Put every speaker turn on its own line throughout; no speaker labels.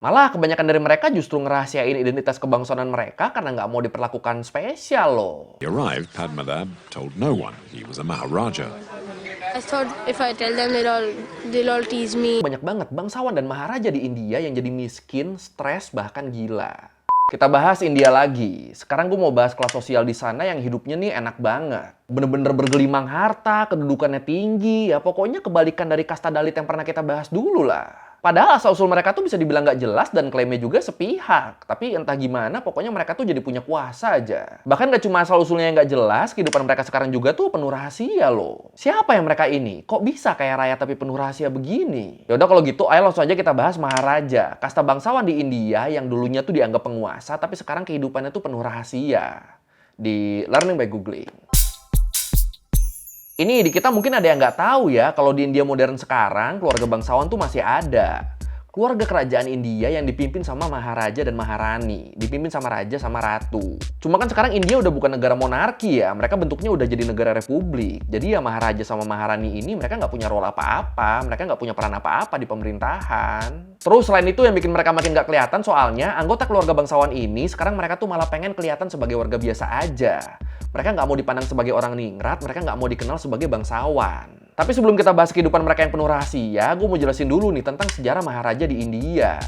Malah kebanyakan dari mereka justru ngerahasiain identitas kebangsawanan mereka karena nggak mau diperlakukan spesial loh.
He arrived, Padmanabh told no one he was a Maharaja.
I thought if I tell them, they'll all tease me.
Banyak banget bangsawan dan maharaja di India yang jadi miskin, stres, bahkan gila. Kita bahas India lagi. Sekarang gue mau bahas kelas sosial di sana yang hidupnya nih enak banget. Bener-bener bergelimang harta, kedudukannya tinggi, ya pokoknya kebalikan dari kasta Dalit yang pernah kita bahas dulu lah. Padahal asal-usul mereka tuh bisa dibilang nggak jelas dan klaimnya juga sepihak. Tapi entah gimana, pokoknya mereka tuh jadi punya kuasa aja. Bahkan nggak cuma asal-usulnya yang nggak jelas, kehidupan mereka sekarang juga tuh penuh rahasia loh. Siapa yang mereka ini? Kok bisa kayak raya tapi penuh rahasia begini? Yaudah kalau gitu, ayo langsung aja kita bahas Maharaja. Kasta bangsawan di India yang dulunya tuh dianggap penguasa, tapi sekarang kehidupannya tuh penuh rahasia. Di Learning by Googling. Ini di kita mungkin ada yang nggak tahu ya, kalau di India modern sekarang, keluarga bangsawan tuh masih ada. Keluarga kerajaan India yang dipimpin sama Maharaja dan Maharani, dipimpin sama Raja sama Ratu. Cuma kan sekarang India udah bukan negara monarki ya, mereka bentuknya udah jadi negara republik. Jadi ya Maharaja sama Maharani ini mereka nggak punya role apa-apa, mereka nggak punya peran apa-apa di pemerintahan. Terus selain itu yang bikin mereka makin nggak kelihatan soalnya, anggota keluarga bangsawan ini sekarang mereka tuh malah pengen kelihatan sebagai warga biasa aja. Mereka nggak mau dipandang sebagai orang ningrat, mereka nggak mau dikenal sebagai bangsawan. Tapi sebelum kita bahas kehidupan mereka yang penuh rahasia, gue mau jelasin dulu nih tentang sejarah Maharaja di India.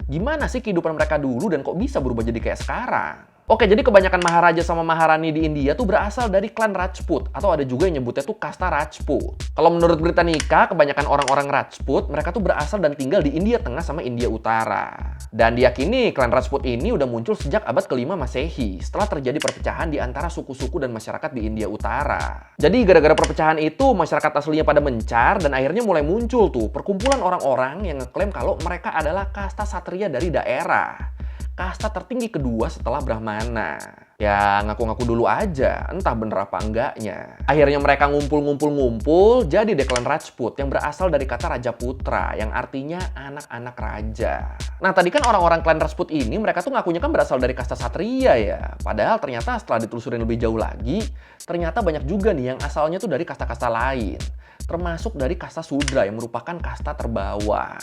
Gimana sih kehidupan mereka dulu dan kok bisa berubah jadi kayak sekarang? Oke, jadi kebanyakan Maharaja sama Maharani di India tuh berasal dari klan Rajput, atau ada juga yang nyebutnya tuh kasta Rajput. Kalau menurut Britannica, kebanyakan orang-orang Rajput, mereka tuh berasal dan tinggal di India Tengah sama India Utara. Dan diyakini klan Rajput ini udah muncul sejak abad ke-5 Masehi, setelah terjadi perpecahan di antara suku-suku dan masyarakat di India Utara. Jadi gara-gara perpecahan itu, masyarakat aslinya pada mencar, dan akhirnya mulai muncul tuh perkumpulan orang-orang yang ngeklaim kalau mereka adalah kasta satria dari daerah. Kasta tertinggi kedua setelah Brahmana. Ya ngaku-ngaku dulu aja, entah bener apa enggaknya. Akhirnya mereka ngumpul-ngumpul, jadi deh klan Rajput yang berasal dari kata Raja Putra, yang artinya anak-anak raja. Nah tadi kan orang-orang klan Rajput ini, mereka tuh ngakunya kan berasal dari kasta satria ya. Padahal ternyata setelah ditelusurin lebih jauh lagi, ternyata banyak juga nih yang asalnya tuh dari kasta-kasta lain. Termasuk dari kasta Sudra yang merupakan kasta terbawah.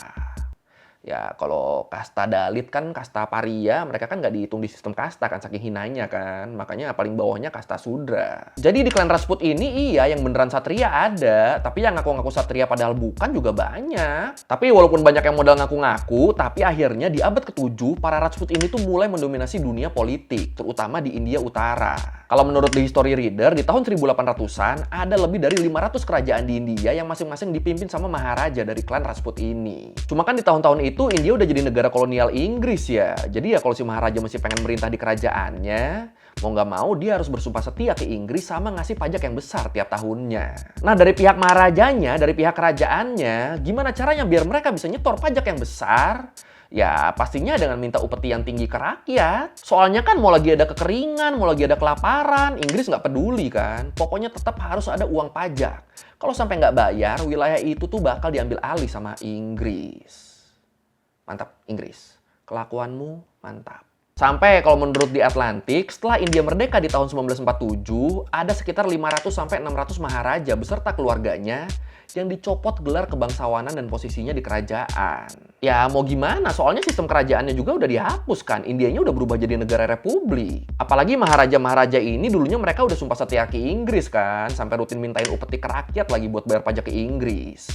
Ya kalau kasta Dalit kan kasta paria, mereka kan nggak dihitung di sistem kasta kan, saking hinanya kan. Makanya paling bawahnya kasta Sudra. Jadi di klan Rajput ini iya yang beneran satria ada, tapi yang ngaku-ngaku satria padahal bukan juga banyak. Tapi walaupun banyak yang modal ngaku-ngaku, tapi akhirnya di abad ke-7 para Rajput ini tuh mulai mendominasi dunia politik, terutama di India Utara. Kalau menurut The History Reader, di tahun 1800-an ada lebih dari 500 kerajaan di India yang masing-masing dipimpin sama Maharaja dari klan Rajput ini. Cuma kan di tahun-tahun itu India udah jadi negara kolonial Inggris ya. Jadi ya kalau si Maharaja masih pengen merintah di kerajaannya, mau nggak mau dia harus bersumpah setia ke Inggris sama ngasih pajak yang besar tiap tahunnya. Nah dari pihak Maharajanya, dari pihak kerajaannya, gimana caranya biar mereka bisa nyetor pajak yang besar? Ya pastinya dengan minta upeti yang tinggi ke rakyat. Soalnya kan mau lagi ada kekeringan, mau lagi ada kelaparan, Inggris nggak peduli kan. Pokoknya tetap harus ada uang pajak. Kalau sampai nggak bayar, wilayah itu tuh bakal diambil alih sama Inggris. Mantap, Inggris. Kelakuanmu mantap. Sampai kalau menurut The Atlantic, setelah India merdeka di tahun 1947, ada sekitar 500-600 maharaja beserta keluarganya yang dicopot gelar kebangsawanan dan posisinya di kerajaan. Ya mau gimana, soalnya sistem kerajaannya juga udah dihapus kan, Indianya udah berubah jadi negara republik. Apalagi maharaja-maharaja ini dulunya mereka udah sumpah setia ke Inggris kan, sampai rutin mintain upeti ke rakyat lagi buat bayar pajak ke Inggris.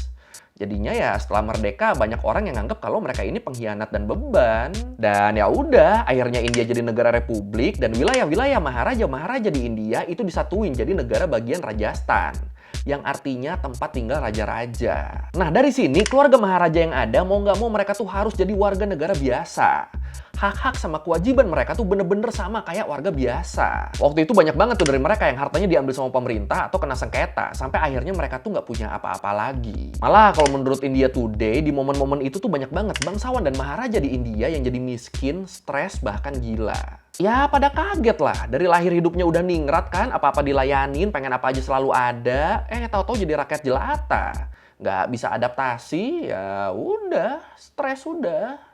Jadinya ya setelah merdeka banyak orang yang nganggap kalau mereka ini pengkhianat dan beban. Dan ya udah, akhirnya India jadi negara republik dan wilayah-wilayah maharaja-maharaja di India itu disatuin jadi negara bagian Rajasthan, yang artinya tempat tinggal raja-raja. Nah dari sini keluarga maharaja yang ada mau nggak mau mereka tuh harus jadi warga negara biasa. Hak-hak sama kewajiban mereka tuh bener-bener sama kayak warga biasa. Waktu itu banyak banget tuh dari mereka yang hartanya diambil sama pemerintah atau kena sengketa, sampai akhirnya mereka tuh nggak punya apa-apa lagi. Malah kalau menurut India Today, di momen-momen itu tuh banyak banget bangsawan dan maharaja di India yang jadi miskin, stres, bahkan gila. Ya pada kaget lah, dari lahir hidupnya udah ningrat kan, apa-apa dilayanin, pengen apa aja selalu ada, tahu-tahu jadi rakyat jelata. Nggak bisa adaptasi, ya udah, stres udah.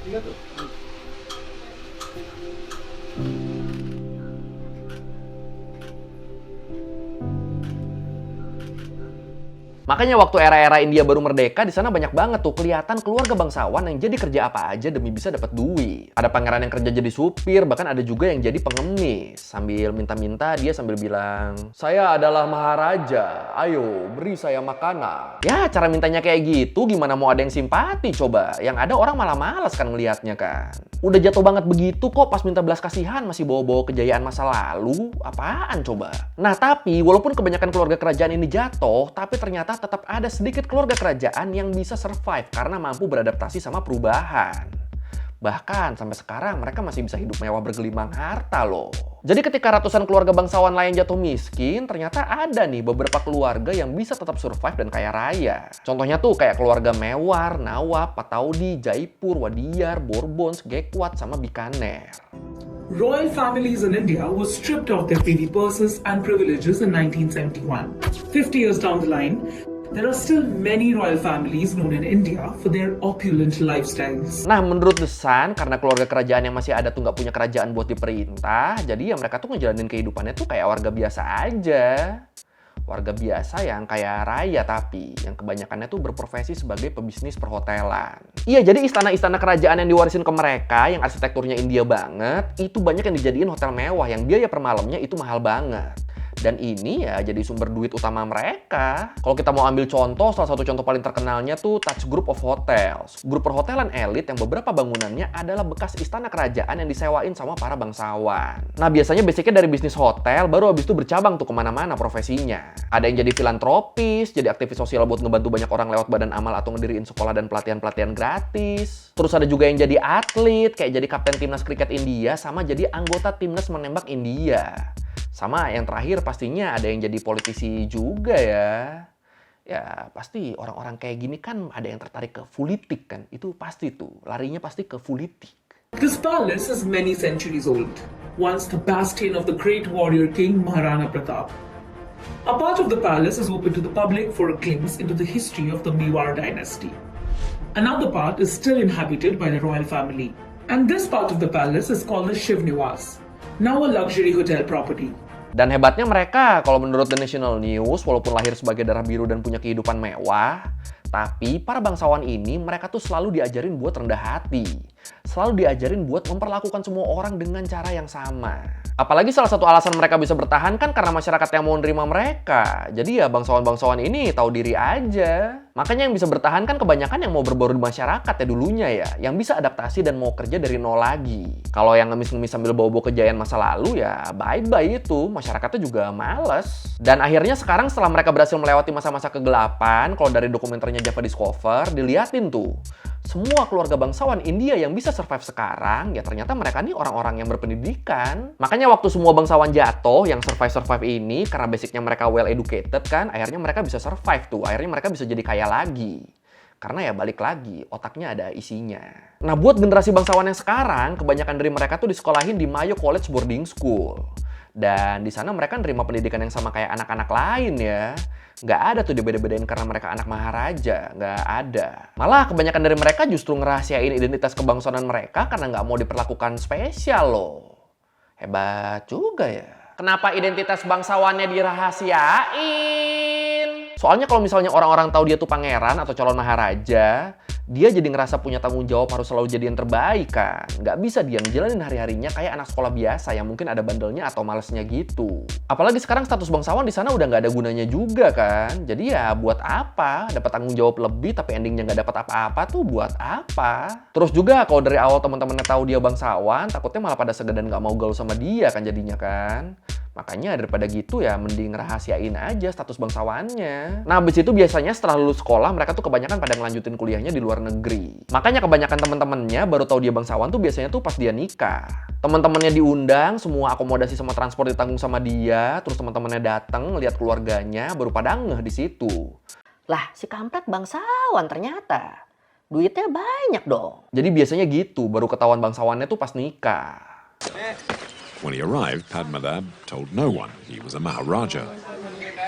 Iya tuh.
Makanya waktu era-era India baru merdeka, di sana banyak banget tuh kelihatan keluarga bangsawan yang jadi kerja apa aja demi bisa dapat duit. Ada pangeran yang kerja jadi supir, bahkan ada juga yang jadi pengemis. Sambil minta-minta, dia sambil bilang, "Saya adalah maharaja, ayo beri saya makanan." Ya, cara mintanya kayak gitu, gimana mau ada yang simpati coba? Yang ada orang malah malas kan ngelihatnya kan. Udah jatuh banget begitu kok, pas minta belas kasihan masih bawa-bawa kejayaan masa lalu. Apaan coba? Nah, tapi walaupun kebanyakan keluarga kerajaan ini jatuh, tapi ternyata tetap ada sedikit keluarga kerajaan yang bisa survive karena mampu beradaptasi sama perubahan. Bahkan sampai sekarang mereka masih bisa hidup mewah bergelimang harta loh. Jadi ketika ratusan keluarga bangsawan lain jatuh miskin, ternyata ada nih beberapa keluarga yang bisa tetap survive dan kaya raya. Contohnya tuh kayak keluarga Mewar, Nawab, Pataudi, Jaipur, Wadiyar, Bourbons, Gekwat, sama Bikaner.
Royal families in India were stripped of their privy purses and privileges in 1971. 50 years down the line, there are still many royal families known in India for their opulent lifestyles.
Nah, menurut The Sun, karena keluarga kerajaan yang masih ada tuh nggak punya kerajaan buat diperintah, jadi ya mereka tuh ngejalanin kehidupannya tuh kayak warga biasa aja. Warga biasa yang kaya raya tapi, yang kebanyakannya tuh berprofesi sebagai pebisnis perhotelan. Iya, jadi istana-istana kerajaan yang diwarisin ke mereka, yang arsitekturnya India banget, itu banyak yang dijadiin hotel mewah, yang biaya per malamnya itu mahal banget. Dan ini ya jadi sumber duit utama mereka. Kalau kita mau ambil contoh, salah satu contoh paling terkenalnya tuh Taj Group of Hotels. Grup perhotelan elit yang beberapa bangunannya adalah bekas istana kerajaan yang disewain sama para bangsawan. Nah, biasanya basicnya dari bisnis hotel, baru abis itu bercabang tuh kemana-mana profesinya. Ada yang jadi filantropis, jadi aktivis sosial buat ngebantu banyak orang lewat badan amal atau ngediriin sekolah dan pelatihan-pelatihan gratis. Terus ada juga yang jadi atlet, kayak jadi kapten timnas kriket India, sama jadi anggota timnas menembak India. Sama yang terakhir pastinya ada yang jadi politisi juga ya. Ya pasti orang-orang kayak gini kan ada yang tertarik ke politik kan. Itu pasti tuh, larinya pasti ke politik.
This palace is many centuries old, once the bastion of the great warrior king Maharana Pratap. A part of the palace is open to the public for a glimpse into the history of the Mewar dynasty. Another part is still inhabited by the royal family. And this part of the palace is called the Shiv Niwas, now a luxury hotel property.
Dan hebatnya mereka, kalau menurut The National News, walaupun lahir sebagai darah biru dan punya kehidupan mewah, tapi para bangsawan ini mereka tuh selalu diajarin buat rendah hati. Selalu diajarin buat memperlakukan semua orang dengan cara yang sama. Apalagi salah satu alasan mereka bisa bertahan kan karena masyarakat yang mau nerima mereka. Jadi ya bangsawan-bangsawan ini tahu diri aja. Makanya yang bisa bertahan kan kebanyakan yang mau berbaur di masyarakat ya dulunya ya. Yang bisa adaptasi dan mau kerja dari nol lagi. Kalau yang ngemis-ngemis sambil bawa-bawa kejayaan masa lalu ya bye-bye itu. Masyarakatnya juga males. Dan akhirnya sekarang setelah mereka berhasil melewati masa-masa kegelapan, kalau dari dokumenternya Java Discover, diliatin tuh. Semua keluarga bangsawan India yang bisa survive sekarang, ya ternyata mereka nih orang-orang yang berpendidikan. Makanya waktu semua bangsawan jatuh, yang survive ini, karena basicnya mereka well educated kan, akhirnya mereka bisa survive tuh. Akhirnya mereka bisa jadi kaya lagi. Karena ya balik lagi, otaknya ada isinya. Nah buat generasi bangsawan yang sekarang, kebanyakan dari mereka tuh disekolahin di Mayo College Boarding School. Dan di sana mereka nerima pendidikan yang sama kayak anak-anak lain ya. Nggak ada tuh dibeda-bedain karena mereka anak maharaja. Nggak ada. Malah kebanyakan dari mereka justru ngerahasiain identitas kebangsawanan mereka karena nggak mau diperlakukan spesial loh. Hebat juga ya. Kenapa identitas bangsawannya dirahasiain? Soalnya kalau misalnya orang-orang tahu dia tuh pangeran atau calon maharaja, dia jadi ngerasa punya tanggung jawab harus selalu jadi yang terbaik kan. Nggak bisa dia ngejalanin hari-harinya kayak anak sekolah biasa yang mungkin ada bandelnya atau malesnya gitu. Apalagi sekarang status bangsawan di sana udah nggak ada gunanya juga kan. Jadi ya buat apa? Dapat tanggung jawab lebih tapi endingnya nggak dapat apa-apa tuh buat apa? Terus juga kalau dari awal teman-temannya tahu dia bangsawan, takutnya malah pada segan dan nggak mau gaul sama dia kan jadinya kan. Makanya daripada gitu ya mending rahasiain aja status bangsawannya. Nah abis itu biasanya setelah lulus sekolah mereka tuh kebanyakan pada ngelanjutin kuliahnya di luar negeri. Makanya kebanyakan teman-temannya baru tahu dia bangsawan tuh biasanya tuh pas dia nikah. Teman-temannya diundang, semua akomodasi sama transport ditanggung sama dia, terus teman-temannya datang lihat keluarganya baru pada ngeh di situ.
Lah si kampret bangsawan ternyata. Duitnya banyak dong.
Jadi biasanya gitu, baru ketahuan bangsawannya tuh pas nikah.
When he arrived, Padmanabh told no one he was a Maharaja.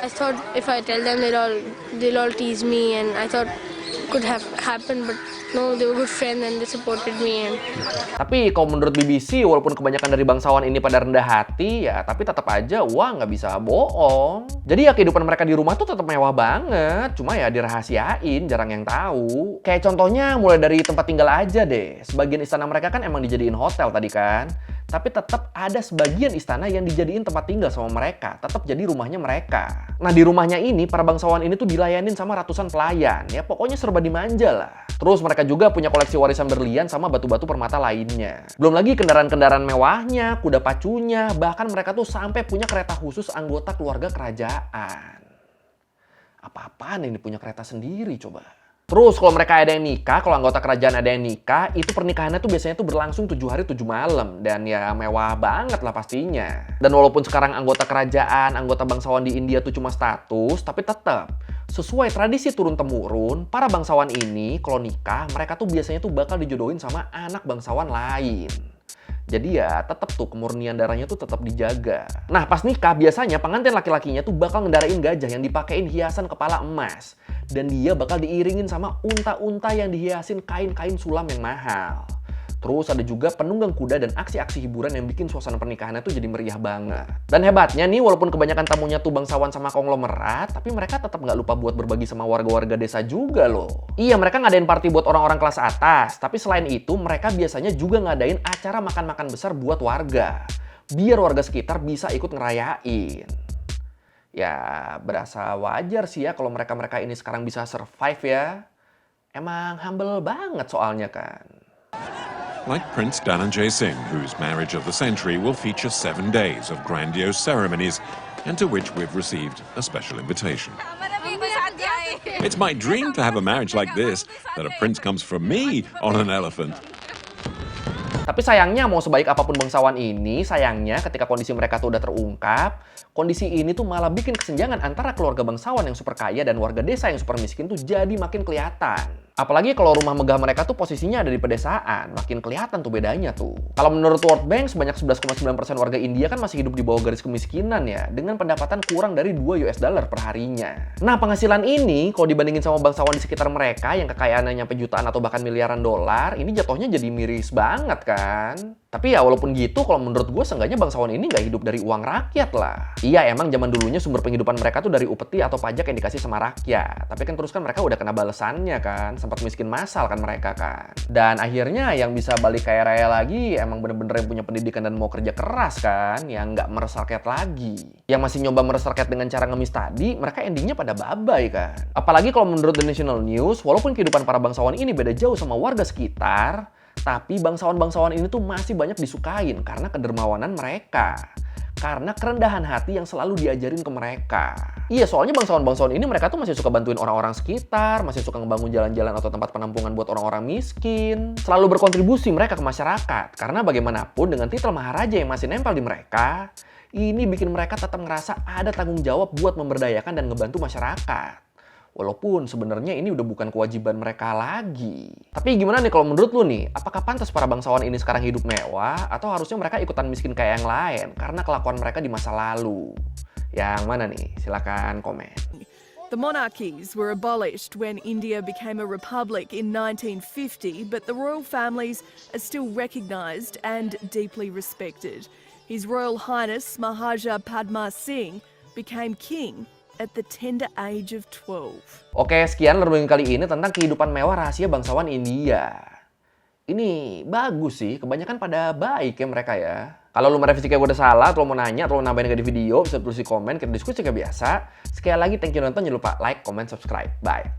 I thought if I tell them, they'll all tease me, and I thought could have happened, but no, they were good friends and they supported me. And
Tapi kalau menurut BBC, walaupun kebanyakan dari bangsawan ini pada rendah hati, ya tapi tetap aja wah nggak bisa bohong. Jadi ya kehidupan mereka di rumah tuh tetap mewah banget, cuma ya dirahasiain, jarang yang tahu. Kayak contohnya mulai dari tempat tinggal aja deh. Sebagian istana mereka kan emang dijadiin hotel tadi kan. Tapi tetap ada sebagian istana yang dijadiin tempat tinggal sama mereka. Tetap jadi rumahnya mereka. Nah di rumahnya ini, para bangsawan ini tuh dilayanin sama ratusan pelayan. Ya pokoknya serba dimanja lah. Terus mereka juga punya koleksi warisan berlian sama batu-batu permata lainnya. Belum lagi kendaraan-kendaraan mewahnya, kuda pacunya. Bahkan mereka tuh sampai punya kereta khusus anggota keluarga kerajaan. Apa-apaan ini punya kereta sendiri coba. Terus kalau mereka ada yang nikah, kalau anggota kerajaan ada yang nikah, itu pernikahannya tuh biasanya tuh berlangsung 7 hari 7 malam. Dan ya mewah banget lah pastinya. Dan walaupun sekarang anggota kerajaan, anggota bangsawan di India tuh cuma status, tapi tetap sesuai tradisi turun-temurun, para bangsawan ini kalau nikah, mereka tuh biasanya tuh bakal dijodohin sama anak bangsawan lain. Jadi ya tetap tuh kemurnian darahnya tuh tetap dijaga. Nah pas nikah biasanya pengantin laki-lakinya tuh bakal ngendarain gajah yang dipakein hiasan kepala emas. Dan dia bakal diiringin sama unta-unta yang dihiasin kain-kain sulam yang mahal. Terus ada juga penunggang kuda dan aksi-aksi hiburan yang bikin suasana pernikahannya tuh jadi meriah banget. Dan hebatnya nih, walaupun kebanyakan tamunya tuh bangsawan sama konglomerat, tapi mereka tetap nggak lupa buat berbagi sama warga-warga desa juga loh. Iya, mereka ngadain party buat orang-orang kelas atas, tapi selain itu mereka biasanya juga ngadain acara makan-makan besar buat warga. Biar warga sekitar bisa ikut ngerayain. Ya, berasa wajar sih ya kalau mereka-mereka ini sekarang bisa survive ya. Emang humble banget soalnya kan.
Like Prince Dhananjay Singh, whose marriage of the century will feature 7 days of grandiose ceremonies, and to which we've received a special invitation. It's my dream to have a marriage like this, that a prince comes from me on an elephant.
Tapi sayangnya mau sebaik apapun bangsawan ini, sayangnya ketika kondisi mereka tuh udah terungkap, kondisi ini tuh malah bikin kesenjangan antara keluarga bangsawan yang super kaya dan warga desa yang super miskin tuh jadi makin kelihatan. Apalagi kalau rumah megah mereka tuh posisinya ada di pedesaan, makin kelihatan tuh bedanya tuh. Kalau menurut World Bank, sebanyak 11,9% warga India kan masih hidup di bawah garis kemiskinan ya, dengan pendapatan kurang dari $2 per harinya. Nah penghasilan ini, kalau dibandingin sama bangsawan di sekitar mereka yang kekayaannya nyampe jutaan atau bahkan miliaran dolar, ini jatuhnya jadi miris banget kan. Tapi ya walaupun gitu, kalau menurut gue seenggaknya bangsawan ini nggak hidup dari uang rakyat lah. Iya emang zaman dulunya sumber penghidupan mereka tuh dari upeti atau pajak yang dikasih sama rakyat. Tapi kan terus kan mereka udah kena balesannya kan, sempat miskin massal kan mereka kan. Dan akhirnya yang bisa balik kaya raya lagi emang bener-bener yang punya pendidikan dan mau kerja keras kan, yang nggak meres rakyat lagi. Yang masih nyoba meres rakyat dengan cara ngemis tadi, mereka endingnya pada babai kan. Apalagi kalau menurut The National News, walaupun kehidupan para bangsawan ini beda jauh sama warga sekitar, tapi bangsawan-bangsawan ini tuh masih banyak disukain karena kedermawanan mereka. Karena kerendahan hati yang selalu diajarin ke mereka. Iya, soalnya bangsawan-bangsawan ini mereka tuh masih suka bantuin orang-orang sekitar, masih suka ngebangun jalan-jalan atau tempat penampungan buat orang-orang miskin. Selalu berkontribusi mereka ke masyarakat. Karena bagaimanapun dengan titel Maharaja yang masih nempel di mereka, ini bikin mereka tetap ngerasa ada tanggung jawab buat memberdayakan dan ngebantu masyarakat. Walaupun sebenarnya ini udah bukan kewajiban mereka lagi. Tapi gimana nih kalau menurut lu nih? Apakah pantas para bangsawan ini sekarang hidup mewah? Atau harusnya mereka ikutan miskin kayak yang lain? Karena kelakuan mereka di masa lalu. Yang mana nih? Silakan komen.
The monarchies were abolished when India became a republic in 1950, but the royal families are still recognised and deeply respected. His Royal Highness Maharaja Padma Singh became king at the tender age of 12.
Oke, sekian learning kali ini tentang kehidupan mewah rahasia bangsawan India. Ini bagus sih, kebanyakan pada baik ya mereka ya. Kalau lu merevisi kayak gue udah salah, atau mau nanya, atau lu nambahin di video, bisa tulis di komen, kita diskusi kayak biasa. Sekali lagi, thank you nonton, jangan lupa like, comment, subscribe. Bye.